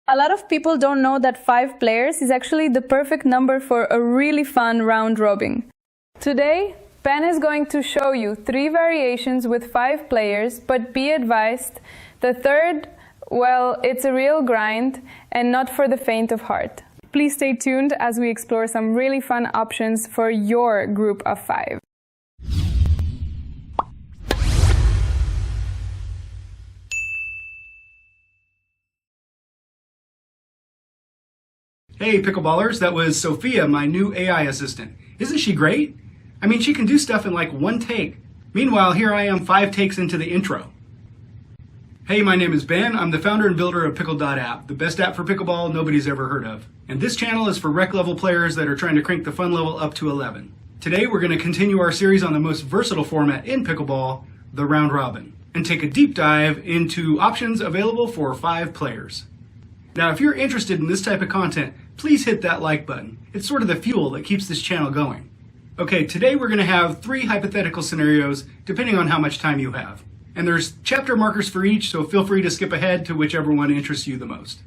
A lot of people don't know that 5 players is actually the perfect number for a really fun round robin. Today, Ben is going to show you 3 variations with 5 players, but be advised, the third, well, it's a real grind and not for the faint of heart. Please stay tuned as we explore some really fun options for your group of 5. Hey pickleballers, that was Sophia, my new AI assistant. Isn't she great? I mean, she can do stuff in like 1 take. Meanwhile, here I am 5 takes into the intro. Hey, my name is Ben. I'm the founder and builder of Pickled.App, the best app for pickleball nobody's ever heard of. And this channel is for rec level players that are trying to crank the fun level up to 11. Today, we're going to continue our series on the most versatile format in pickleball, the round robin, and take a deep dive into options available for 5 players. Now, if you're interested in this type of content, please hit that like button. It's sort of the fuel that keeps this channel going. Okay, today we're going to have 3 hypothetical scenarios depending on how much time you have. And there's chapter markers for each, so feel free to skip ahead to whichever one interests you the most.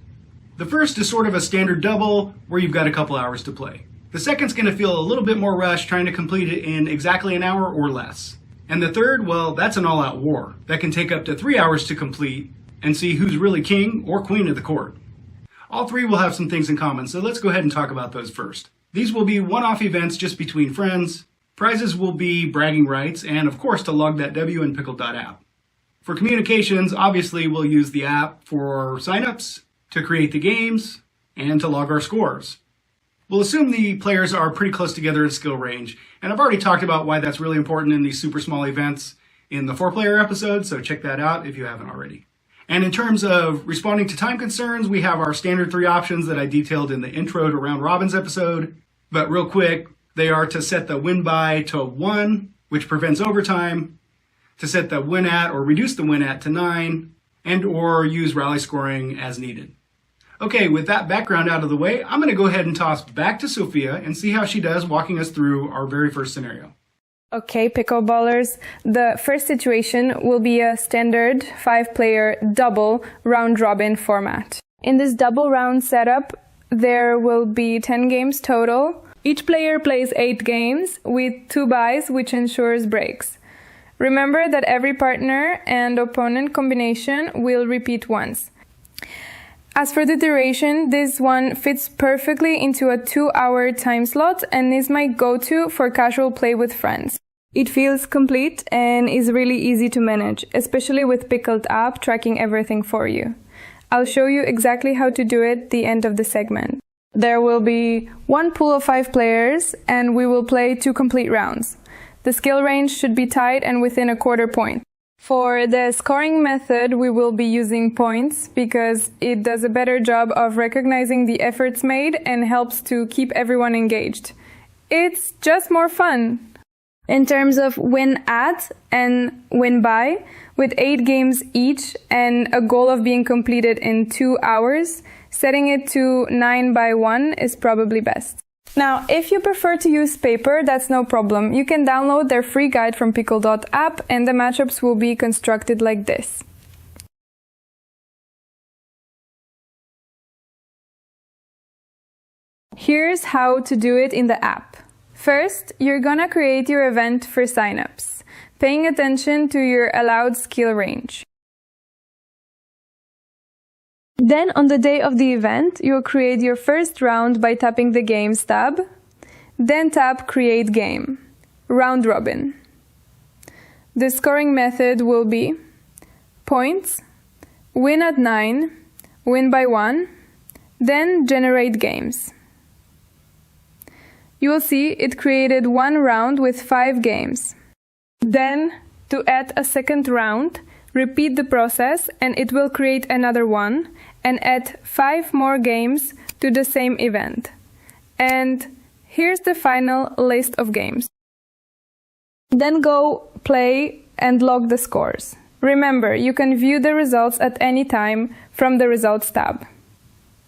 The first is sort of a standard double where you've got a couple hours to play. The second's going to feel a little bit more rushed trying to complete it in exactly an hour or less. And the third, well, that's an all-out war that can take up to 3 hours to complete and see who's really king or queen of the court. All 3 will have some things in common, so let's go ahead and talk about those first. These will be one-off events just between friends. Prizes will be bragging rights, and of course to log that W in Pickled.App. For communications, obviously we'll use the app for signups, to create the games, and to log our scores. We'll assume the players are pretty close together in skill range, and I've already talked about why that's really important in these super small events in the 4-player episode, so check that out if you haven't already. And in terms of responding to time concerns, we have our standard 3 options that I detailed in the intro to Round Robin's episode. But real quick, they are to set the win by to 1, which prevents overtime, to set the win at or reduce the win at to 9, and or use rally scoring as needed. Okay, with that background out of the way, I'm going to go ahead and toss back to Sophia and see how she does walking us through our very first scenario. Okay, pickleballers, the first situation will be a standard 5-player double round robin format. In this double round setup, there will be 10 games total. Each player plays 8 games with 2 byes, which ensures breaks. Remember that every partner and opponent combination will repeat once. As for the duration, this one fits perfectly into a 2-hour time slot and is my go-to for casual play with friends. It feels complete and is really easy to manage, especially with Pickled.App tracking everything for you. I'll show you exactly how to do it at the end of the segment. There will be 1 pool of 5 players and we will play 2 complete rounds. The skill range should be tight and within a quarter point. For the scoring method, we will be using points because it does a better job of recognizing the efforts made and helps to keep everyone engaged. It's just more fun. In terms of win at and win by, with 8 games each and a goal of being completed in 2 hours, setting it to 9 by 1 is probably best. Now, if you prefer to use paper, that's no problem. You can download their free guide from Pickled.App and the matchups will be constructed like this. Here's how to do it in the app. First, you're gonna create your event for signups, paying attention to your allowed skill range. Then, on the day of the event, you'll create your first round by tapping the Games tab, then tap Create Game, Round Robin. The scoring method will be points, win at 9, win by 1, then generate games. You will see it created 1 round with 5 games. Then, to add a second round, repeat the process and it will create another one and add 5 more games to the same event. And here's the final list of games. Then go play and log the scores. Remember, you can view the results at any time from the Results tab.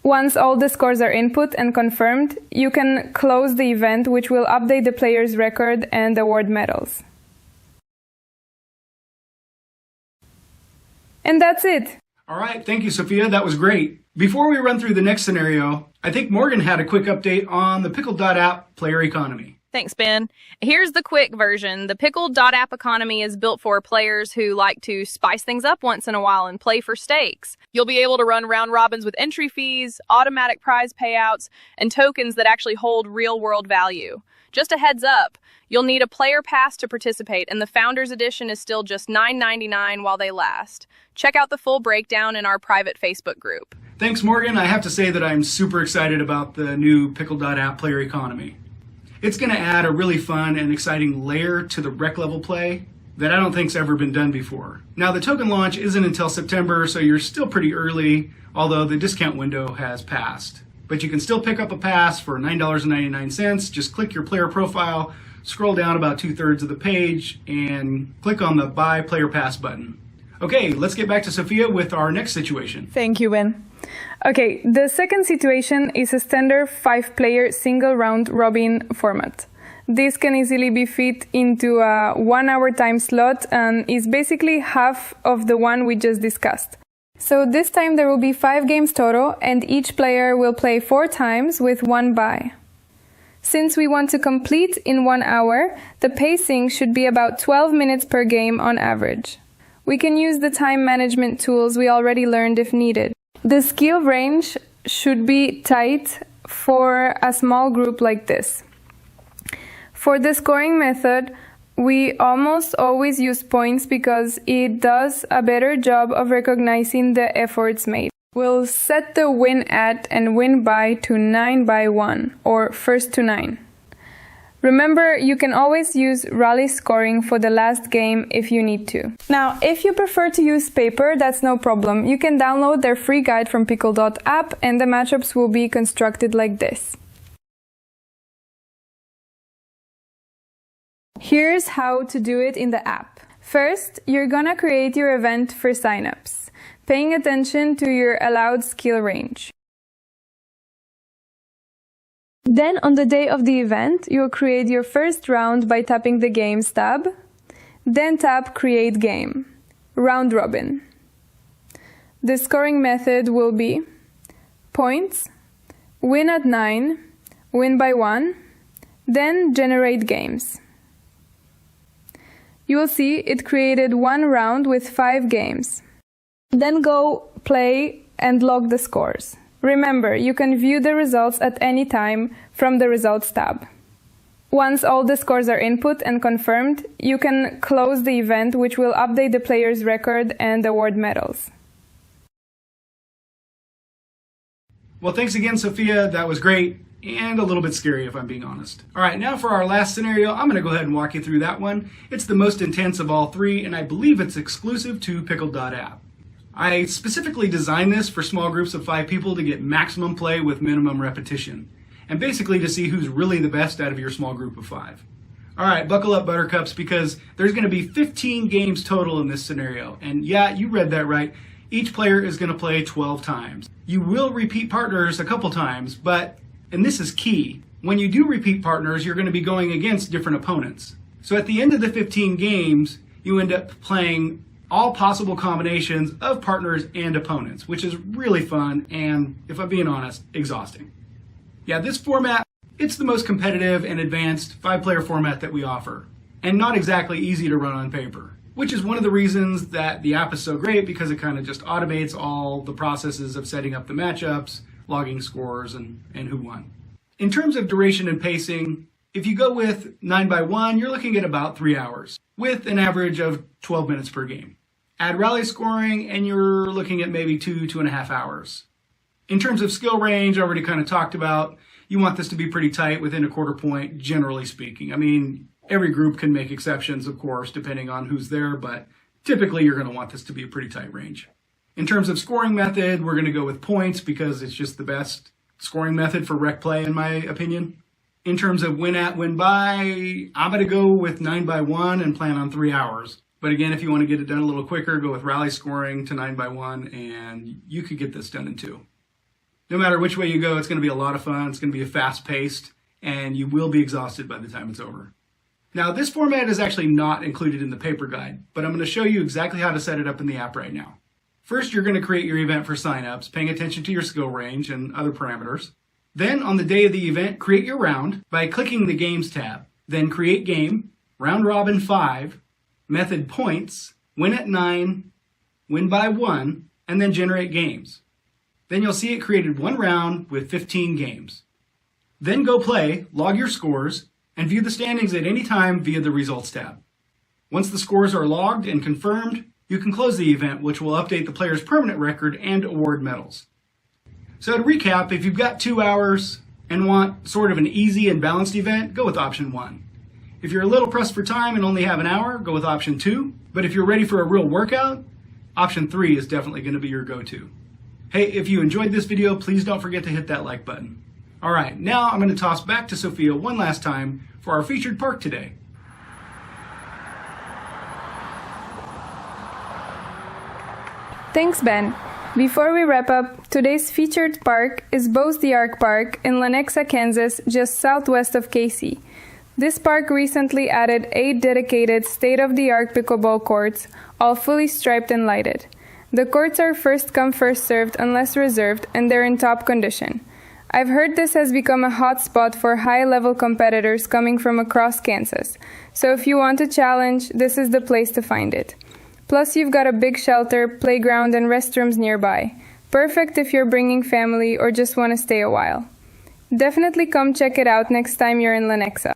Once all the scores are input and confirmed, you can close the event, which will update the player's record and award medals. And that's it. All right, thank you, Sophia. That was great. Before we run through the next scenario, I think Morgan had a quick update on the Pickled.App player economy. Thanks, Ben. Here's the quick version. The Pickled.App economy is built for players who like to spice things up once in a while and play for stakes. You'll be able to run round robins with entry fees, automatic prize payouts, and tokens that actually hold real-world value. Just a heads up, you'll need a player pass to participate, and the Founders Edition is still just $9.99 while they last. Check out the full breakdown in our private Facebook group. Thanks, Morgan. I have to say that I'm super excited about the new Pickled.App player economy. It's going to add a really fun and exciting layer to the rec level play that I don't think's ever been done before. Now, the token launch isn't until September, so you're still pretty early, although the discount window has passed. But you can still pick up a pass for $9.99. Just click your player profile, scroll down about 2/3 of the page, and click on the Buy Player Pass button. Okay, let's get back to Sophia with our next situation. Thank you, Ben. Okay, the second situation is a standard 5-player single round robin format. This can easily be fit into a 1-hour time slot and is basically half of the one we just discussed. So this time there will be 5 games total and each player will play 4 times with 1 bye. Since we want to complete in 1 hour, the pacing should be about 12 minutes per game on average. We can use the time management tools we already learned if needed. The skill range should be tight for a small group like this. For the scoring method, we almost always use points because it does a better job of recognizing the efforts made. We'll set the win at and win by to 9/1 or first to 9. Remember, you can always use rally scoring for the last game if you need to. Now, if you prefer to use paper, that's no problem. You can download their free guide from Pickled.App and the matchups will be constructed like this. Here's how to do it in the app. First, you're gonna create your event for signups, paying attention to your allowed skill range. Then, on the day of the event, you'll create your first round by tapping the Games tab, then tap Create Game, Round Robin. The scoring method will be points, win at 9, win by 1, then generate games. You will see it created 1 round with 5 games. Then go play and log the scores. Remember, you can view the results at any time from the Results tab. Once all the scores are input and confirmed, you can close the event, which will update the player's record and award medals. Well, thanks again, Sophia. That was great and a little bit scary, if I'm being honest. All right, now for our last scenario, I'm going to go ahead and walk you through that one. It's the most intense of all 3, and I believe it's exclusive to Pickled.App. I specifically designed this for small groups of 5 people to get maximum play with minimum repetition, and basically to see who's really the best out of your small group of 5. All right, buckle up, Buttercups, because there's going to be 15 games total in this scenario. And yeah, you read that right. Each player is going to play 12 times. You will repeat partners a couple times, but, and this is key, when you do repeat partners, you're going to be going against different opponents. So at the end of the 15 games, you end up playing all possible combinations of partners and opponents, which is really fun and, if I'm being honest, exhausting. Yeah, this format, it's the most competitive and advanced 5-player format that we offer, and not exactly easy to run on paper, which is one of the reasons that the app is so great, because it kind of just automates all the processes of setting up the matchups, logging scores, and who won. In terms of duration and pacing, if you go with 9/1, you're looking at about 3 hours, with an average of 12 minutes per game. Add rally scoring, and you're looking at maybe 2.5 hours. In terms of skill range, I already kind of talked about, you want this to be pretty tight, within a quarter point, generally speaking. I mean, every group can make exceptions, of course, depending on who's there, but typically you're going to want this to be a pretty tight range. In terms of scoring method, we're going to go with points because it's just the best scoring method for rec play, in my opinion. In terms of win at, win by, I'm going to go with 9/1 and plan on 3 hours. But again, if you want to get it done a little quicker, go with rally scoring to 9/1, and you could get this done in 2. No matter which way you go, it's going to be a lot of fun. It's going to be a fast-paced, and you will be exhausted by the time it's over. Now, this format is actually not included in the paper guide, but I'm going to show you exactly how to set it up in the app right now. First, you're going to create your event for signups, paying attention to your skill range and other parameters. Then, on the day of the event, create your round by clicking the Games tab. Then create game, round robin 5, method points, win at 9, win by 1, and then generate games. Then you'll see it created one round with 15 games. Then go play, log your scores, and view the standings at any time via the Results tab. Once the scores are logged and confirmed, you can close the event, which will update the player's permanent record and award medals. So to recap, if you've got 2 hours and want sort of an easy and balanced event, go with option 1. If you're a little pressed for time and only have an hour, go with option 2. But if you're ready for a real workout, option 3 is definitely going to be your go-to. Hey, if you enjoyed this video, please don't forget to hit that like button. All right, now I'm going to toss back to Sophia one last time for our featured park today. Thanks, Ben. Before we wrap up, today's featured park is Bois D'Arc Park in Lenexa, Kansas, just southwest of KC. This park recently added 8 dedicated state-of-the-art pickleball courts, all fully striped and lighted. The courts are first come first served unless reserved, and they're in top condition. I've heard this has become a hot spot for high-level competitors coming from across Kansas, so if you want a challenge, this is the place to find it. Plus, you've got a big shelter, playground, and restrooms nearby. Perfect if you're bringing family or just want to stay a while. Definitely come check it out next time you're in Lenexa.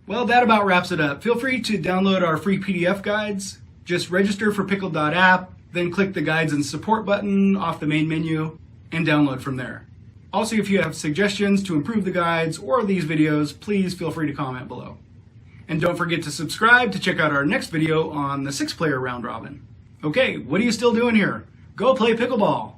Well, that about wraps it up. Feel free to download our free PDF guides. Just register for Pickled.App, then click the Guides and Support button off the main menu, and download from there. Also, if you have suggestions to improve the guides or these videos, please feel free to comment below. And don't forget to subscribe to check out our next video on the 6-player round robin. Okay, what are you still doing here? Go play pickleball!